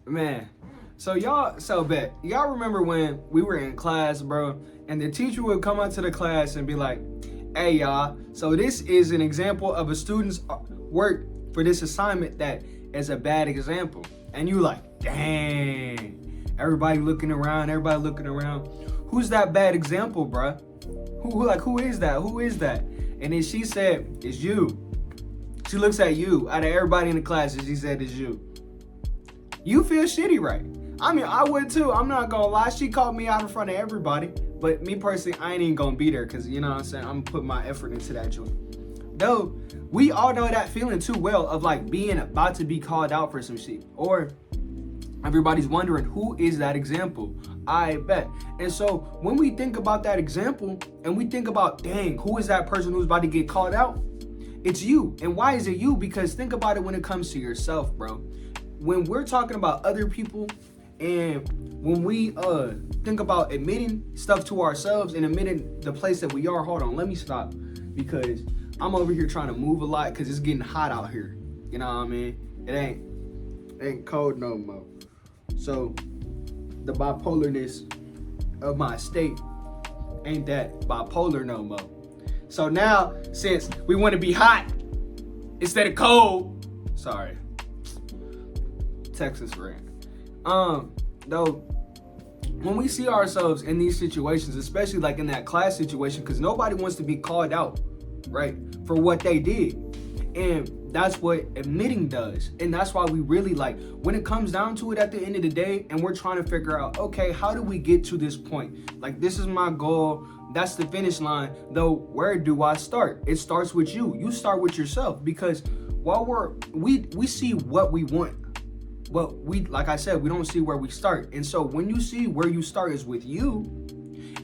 Man, so bet y'all remember when we were in class, bro, and the teacher would come out to the class and be like, "Hey, y'all, so this is an example of a student's work for this assignment that is a bad example," and you like, dang, everybody looking around, who's that bad example, bro? Who is that? Who is that? And then she said, "It's you." She looks at you out of everybody in the class, and she said, "It's you." You feel shitty, right? I mean, I would too. I'm not gonna lie. She called me out in front of everybody. But me personally, I ain't even gonna be there because, you know what I'm saying, I'm putting my effort into that joint. Though, we all know that feeling too well of like being about to be called out for some shit. Or everybody's wondering, who is that example? I bet. And so, when we think about that example and we think about, dang, who is that person who's about to get called out? It's you. And why is it you? Because think about it when it comes to yourself, bro. When we're talking about other people and when we think about admitting stuff to ourselves and admitting the place that we are, hold on, let me stop because I'm over here trying to move a lot because it's getting hot out here. You know what I mean? It ain't cold no more. So the bipolarness of my state ain't that bipolar no more. So now, since we want to be hot instead of cold, sorry. Texas rant. Though, when we see ourselves in these situations, especially like in that class situation, because nobody wants to be called out, right, for what they did. And that's what admitting does. And that's why we really like, when it comes down to it at the end of the day, and we're trying to figure out, okay, how do we get to this point? Like, this is my goal. That's the finish line. Though, where do I start? It starts with you. You start with yourself because while we see what we want, but we, like I said, we don't see where we start. And so when you see where you start is with you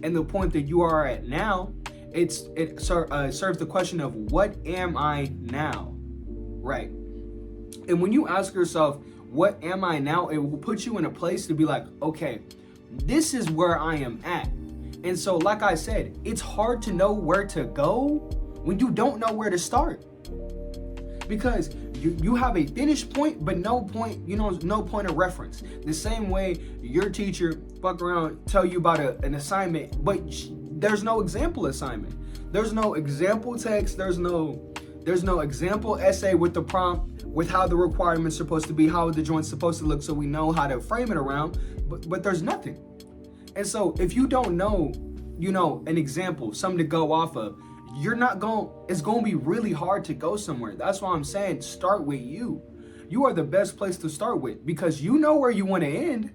and the point that you are at now, it serves the question of what am I now, right? And when you ask yourself, what am I now? It will put you in a place to be like, okay, this is where I am at. And so, like I said, it's hard to know where to go when you don't know where to start. Because you have a finish point, but no point, no point of reference. The same way your teacher fuck around, tell you about an assignment, but there's no example assignment. There's no example text. There's no example essay with the prompt, with how the requirement's supposed to be, how the joint's supposed to look, so we know how to frame it around. But there's nothing. And so if you don't know, an example, something to go off of, it's going to be really hard to go somewhere. That's why I'm saying start with you. You are the best place to start with because you know where you want to end.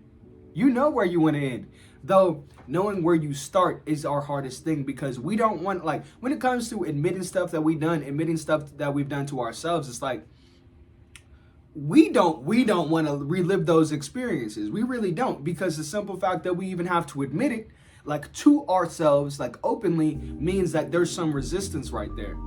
You know where you want to end. Though knowing where you start is our hardest thing because we don't want, like, when it comes to admitting stuff that we've done, admitting stuff that we've done to ourselves, it's like we don't want to relive those experiences. We really don't, because the simple fact that we even have to admit it, like, to ourselves, like, openly, means that there's some resistance right there.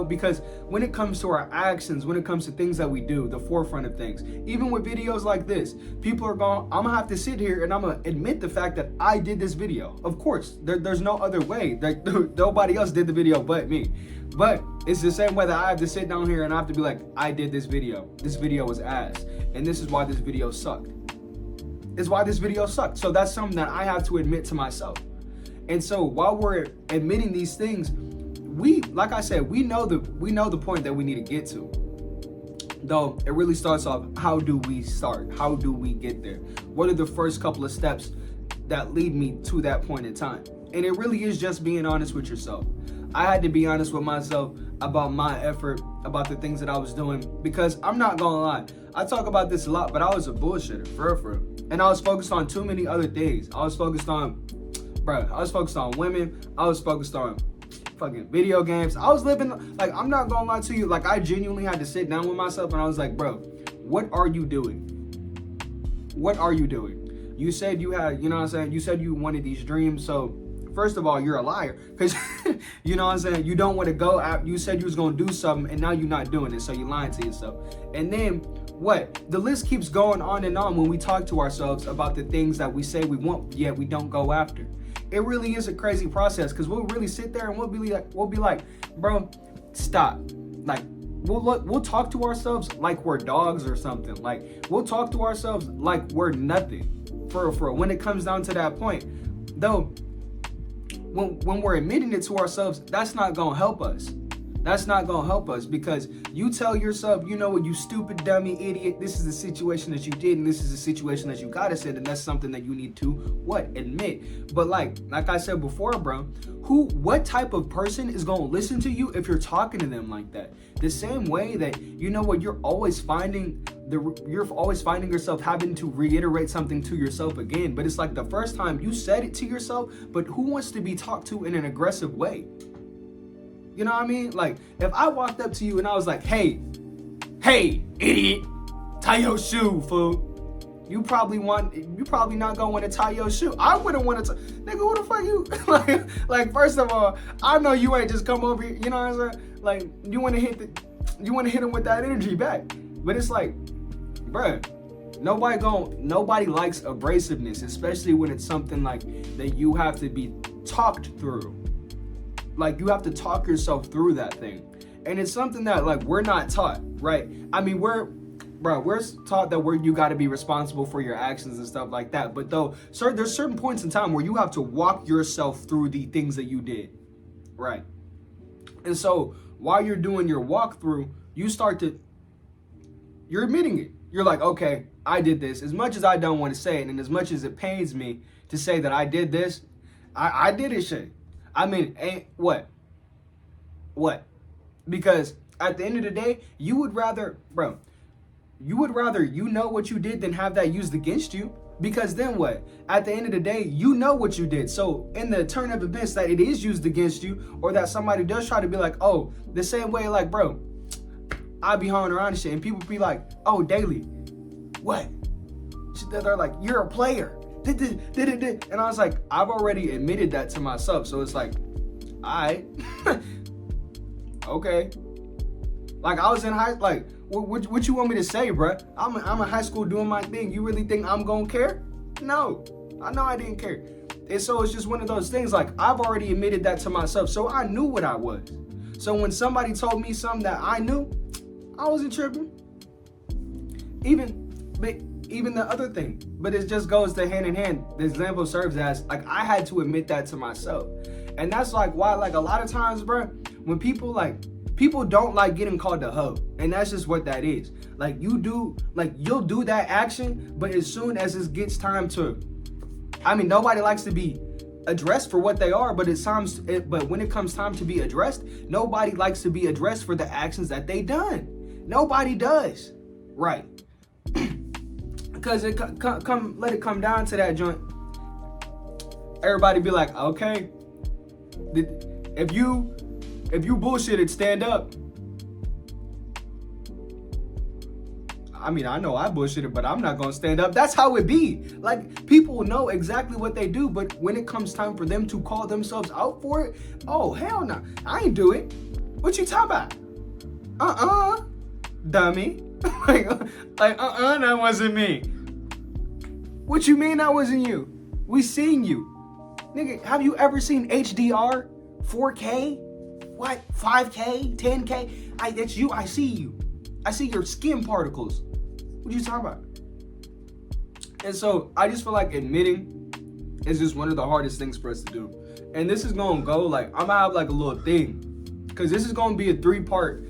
Because when it comes to our actions, when it comes to things that we do, the forefront of things, even with videos like this, people are going, I'm gonna have to sit here and I'm gonna admit the fact that I did this video. Of course, there's no other way. Nobody else did the video but me. But it's the same way that I have to sit down here and I have to be like, I did this video. This video was ass. And this is why this video sucked. Is why this video sucked. So that's something that I have to admit to myself. And so while we're admitting these things, like I said, we know the point that we need to get to. Though it really starts off, how do we start? How do we get there? What are the first couple of steps that lead me to that point in time? And it really is just being honest with yourself. I had to be honest with myself about my effort, about the things that I was doing, because I'm not gonna lie, I talk about this a lot, but I was a bullshitter, for real. And I was focused on too many other things. I was focused on women. I was focused on fucking video games. I was living, like, I'm not gonna lie to you, like, I genuinely had to sit down with myself and I was like, bro, what are you doing? What are you doing? You said you had, you said you wanted these dreams, so first of all, you're a liar, because you don't want to go out. You said you was going to do something and now you're not doing it, so you're lying to yourself. And then what? The list keeps going on and on when we talk to ourselves about the things that we say we want, yet we don't go after. It really is a crazy process, because we'll really sit there and we'll be like, bro, stop. Like, we'll talk to ourselves like we're dogs or something. Like we'll talk to ourselves like we're nothing. For when it comes down to that point, though, when we're admitting it to ourselves, that's not gonna help us. That's not gonna help us, because you tell yourself, you know what, you stupid dummy idiot, this is the situation that you did, and this is the situation that you gotta say, and that's something that you need to admit. But like I said before, bro, what type of person is gonna listen to you if you're talking to them like that? The same way that, you know what, you're always finding yourself having to reiterate something to yourself again, but it's like the first time you said it to yourself, but who wants to be talked to in an aggressive way? You know what I mean? Like, if I walked up to you and I was like, hey, idiot, tie your shoe, fool. You probably not gonna want to tie your shoe. I wouldn't want to, nigga, who the fuck you? like, first of all, I know you ain't just come over here, you know what I'm saying? Like, you want to hit him with that energy back. But it's like, bruh, nobody likes abrasiveness, especially when it's something like that you have to be talked through. Like, you have to talk yourself through that thing. And it's something that, like, we're not taught, right? I mean, we're taught that you got to be responsible for your actions and stuff like that. But though, sir, there's certain points in time where you have to walk yourself through the things that you did, right? And so while you're doing your walkthrough, you're admitting it. You're like, okay, I did this. As much as I don't want to say it, and as much as it pains me to say that I did this, I did it, shit. I mean, what? Because at the end of the day, you would rather you know what you did than have that used against you. Because then what? At the end of the day, you know what you did. So in the turn of events that it is used against you, or that somebody does try to be like, oh, the same way, like, bro, I be hauling around and shit, and people be like, oh, Daily, what? They're like, you're a player. And I was like, I've already admitted that to myself. So it's like, alright. Okay. Like, I was in like, what you want me to say, bruh? I'm in high school doing my thing. You really think I'm gonna care? No. I know I didn't care. And so it's just one of those things, like, I've already admitted that to myself. So I knew what I was. So when somebody told me something that I knew, I wasn't tripping. Even the other thing, but it just goes to hand in hand. The example serves as, like, I had to admit that to myself. And that's like why, like, a lot of times, bro, when people don't like getting called a hoe, and that's just what that is. Like, you'll do that action, but as soon as it gets time to, I mean, nobody likes to be addressed for what they are, but but when it comes time to be addressed, nobody likes to be addressed for the actions that they done. Nobody does, right? Because let it come down to that joint. Everybody be like, okay, if you bullshitted, stand up. I mean, I know I bullshitted, but I'm not gonna stand up. That's how it be. Like, people know exactly what they do, but when it comes time for them to call themselves out for it, oh, hell no, I ain't do it. What you talking about? Dummy. That wasn't me. What you mean that wasn't you? We seen you. Nigga, have you ever seen HDR? 4K? What? 5K? 10K? That's you. I see you. I see your skin particles. What you talking about? And so I just feel like admitting is just one of the hardest things for us to do. And this is gonna go, like, I'm gonna have like a little thing, because this is gonna be a three-part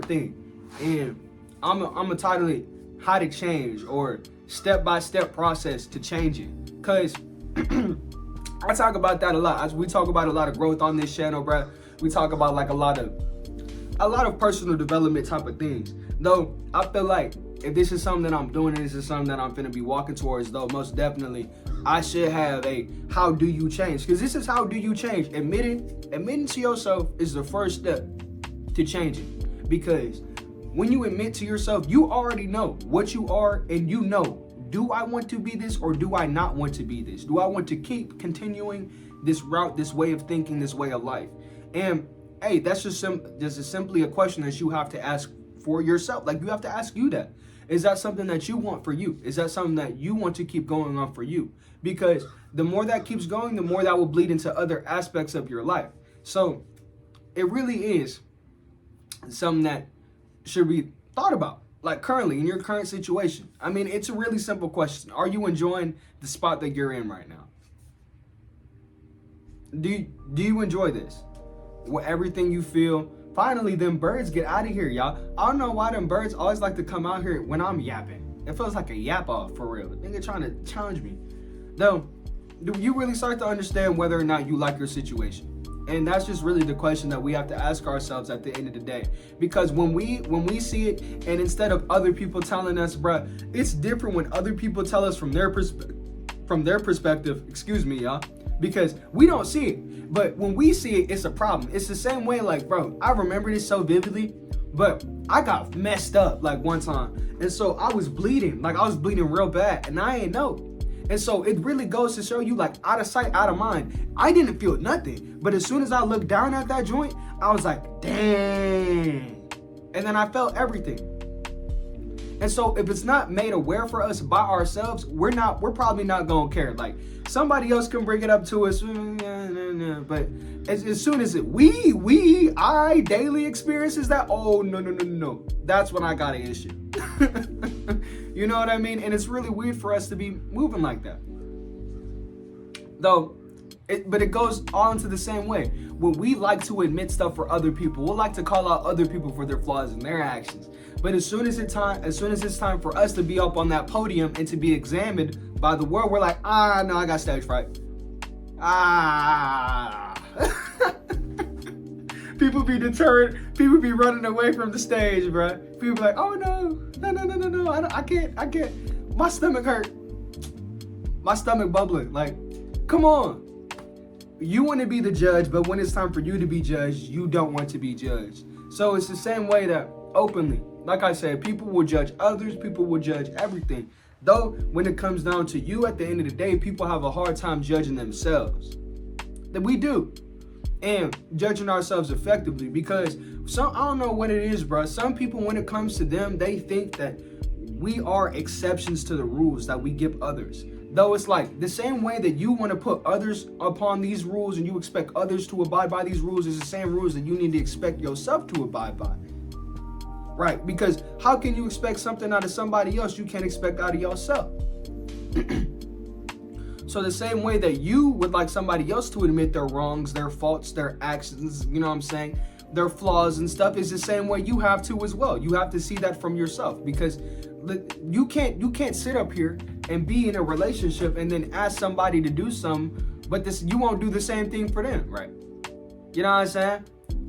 thing. And I'm gonna title it How to Change, or Step-by-Step Process to Change It. Because I talk about that a lot. We talk about a lot of growth on this channel, bro. We talk about like a lot of personal development type of things. Though I feel like if this is something that I'm doing, and this is something that I'm finna be walking towards, though, most definitely I should have a how do you change? Because this is how do you change. Admitting to yourself is the first step to changing. Because when you admit to yourself, you already know what you are, and you know, do I want to be this, or do I not want to be this? Do I want to keep continuing this route, this way of thinking, this way of life? And hey, that's just simply a question that you have to ask for yourself. Like, you have to ask you that. Is that something that you want for you? Is that something that you want to keep going on for you? Because the more that keeps going, the more that will bleed into other aspects of your life. So it really is something that should be thought about, like currently in your current situation? I mean, it's a really simple question. Are you enjoying the spot that you're in right now? Do you enjoy this? With everything you feel? Finally, them birds get out of here, y'all. I don't know why them birds always like to come out here when I'm yapping. It feels like a yap off for real. Nigga trying to challenge me. Though, do you really start to understand whether or not you like your situation? And that's just really the question that we have to ask ourselves at the end of the day. Because when we see it, and instead of other people telling us, bruh, it's different when other people tell us from their perspective, excuse me, y'all, because we don't see it. But when we see it, it's a problem. It's the same way, like, bro, I remember this so vividly, but I got messed up like one time. And so I was bleeding, like I was bleeding real bad, and I ain't know. And so it really goes to show you, like, out of sight, out of mind. I didn't feel nothing. But as soon as I looked down at that joint, I was like, dang. And then I felt everything. And so if it's not made aware for us by ourselves, we're probably not gonna care. Like, somebody else can bring it up to us, but as soon as I daily experiences that, oh, no. That's when I got an issue. You know what I mean? And it's really weird for us to be moving like that. But it goes all into the same way. When we like to admit stuff for other people, we'll like to call out other people for their flaws and their actions. But as soon as it's time for us to be up on that podium and to be examined by the world, we're like, no, I got stage fright. People be deterred. People be running away from the stage, bruh. People be like, oh no, I can't. My stomach hurt. My stomach bubbling. Like, come on. You want to be the judge, but when it's time for you to be judged, you don't want to be judged. So it's the same way that openly, like I said, people will judge others, people will judge everything. Though, when it comes down to you at the end of the day, people have a hard time judging themselves. That we do. And judging ourselves effectively, because I don't know what it is, bro. Some people, when it comes to them, they think that we are exceptions to the rules that we give others. Though it's like the same way that you want to put others upon these rules and you expect others to abide by these rules is the same rules that you need to expect yourself to abide by. Right? Because how can you expect something out of somebody else you can't expect out of yourself? So the same way that you would like somebody else to admit their wrongs, their faults, their actions, you know what I'm saying, their flaws and stuff, is the same way you have to as well. You have to see that from yourself, because you can't sit up here and be in a relationship and then ask somebody to do something, but you won't do the same thing for them, right? You know what I'm saying?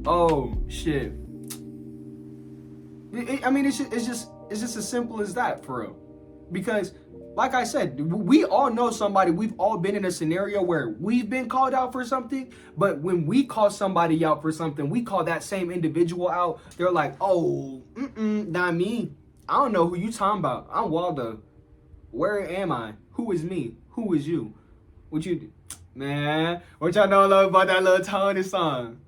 Oh shit. I mean, it's just as simple as that, for real. Because, like I said, we all know somebody. We've all been in a scenario where we've been called out for something, but when we call somebody out for something, we call that same individual out. They're like, oh, not me. I don't know who you talking about. I'm Waldo. Where am I? Who is me? Who is you? What you do? Man, what y'all know about that little Tony song?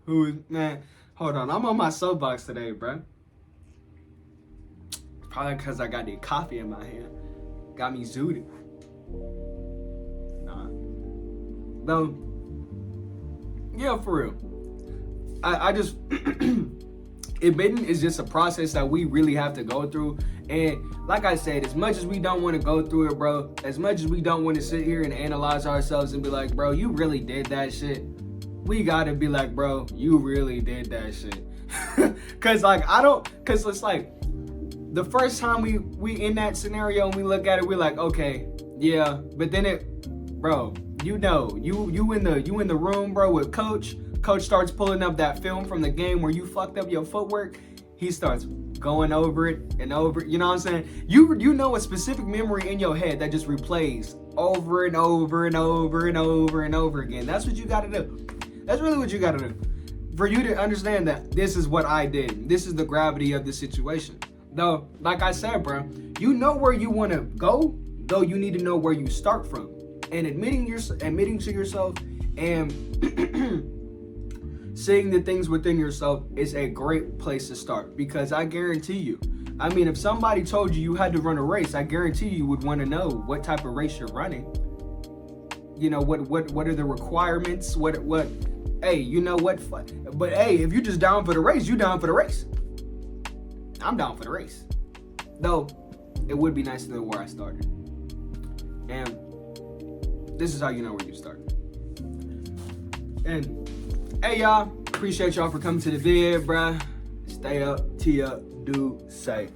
Man, hold on. I'm on my soapbox today, bro. Probably because I got the coffee in my hand. Got me zooted. Nah. Though, yeah, for real. I just, admitting is just a process that we really have to go through. And like I said, as much as we don't want to go through it, bro, as much as we don't want to sit here and analyze ourselves and be like, bro, you really did that shit. We gotta be like, bro, you really did that shit. Cause it's like, the first time we in that scenario and we look at it, we're like, okay, yeah. But then bro, you in the room, bro, with coach. Coach starts pulling up that film from the game where you fucked up your footwork. He starts going over it and over. You know what I'm saying? You know a specific memory in your head that just replays over and over and over and over and over again. That's what you got to do. That's really what you got to do for you to understand that this is what I did. This is the gravity of the situation. Though, like I said, bro, you know where you want to go, though you need to know where you start from. And admitting to yourself and seeing the things within yourself is a great place to start. Because I guarantee you, I mean, if somebody told you had to run a race, I guarantee you would want to know what type of race you're running. You know, what are the requirements? Hey, you know what? But hey, if you're just down for the race, you down for the race. I'm down for the race. Though, it would be nice to know where I started. And this is how you know where you started. And, hey y'all, appreciate y'all for coming to the vid, bruh. Stay up, tee up, do say.